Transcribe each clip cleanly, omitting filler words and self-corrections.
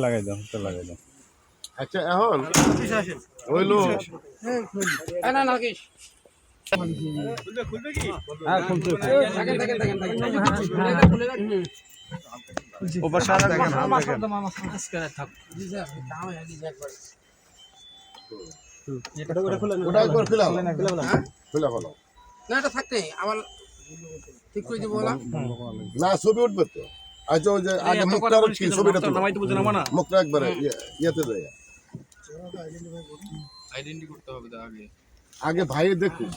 লাগাই দাও। আচ্ছা এখন হইলো না ছবি উঠবে তো। আচ্ছা ওই যে আগে মুখটা ছবিটা মুখটা একবারে ইয়েতে দেয় আগে ভাইয়ে দেখুন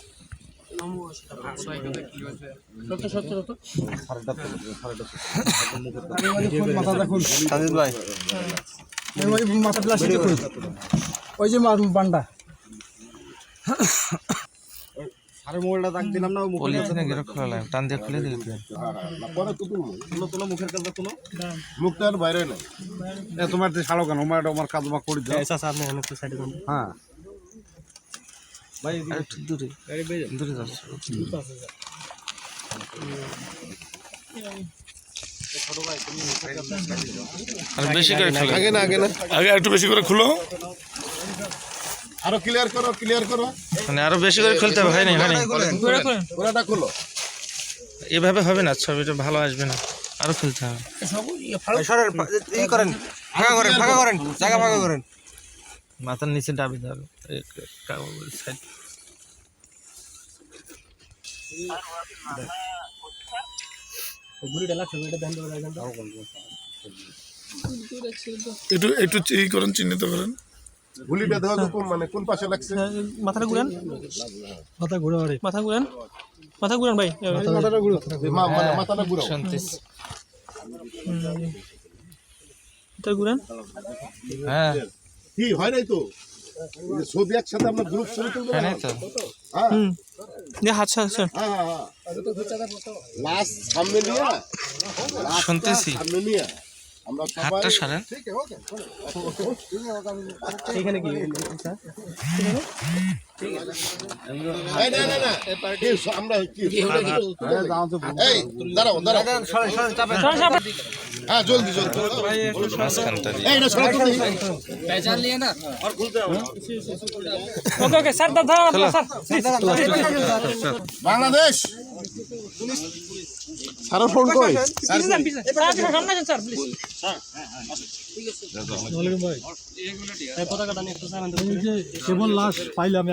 ওই যে বান্ডা মোবাইলটা দাগ দিলাম না টান দিয়ে খুলে দিল মুখটা আর বাইরে নাই তোমার ছাড়ো কেন আমার কাজ করে দাও। হ্যাঁ ভাই একটু দূরে দূরে যাচ্ছে বেশি করে আগে না আগে একটু বেশি করে খুলো আরো ক্লিয়ার করো মানে আরো বেশি করে খুলতে হবে। হয়নি পুরোটা খুলো এভাবে হবে না, ছবিটা ভালো আসবে না, আরো খুলতে হবে। ফাঁকা করেন জায়গা ফাঁকা করেন। মাথার নিচে ডাবি দেবে সাইড একটু ই করেন, চিহ্নিত করেন। গুলিটা দেওয়া তো মানে কোন পাশে লাগছে? মাথাটা ঘুরান, মাথা ঘুরান ভাই, মাথাটা ঘুরাও। ঘুরান। হ্যাঁ কি হয় নাই তো ছবি একসাথে আমরা গ্রুপ ছবি তুলবো। হাত লাস্ট সামনে নিয়ে শুনতেছি আমরা হাতটা সরান। এখানে কি আমরা দাঁড়াও হ্যাঁ জলদি বাংলাদেশ সারা ফোন কই কেবল লাশ পাইলাম।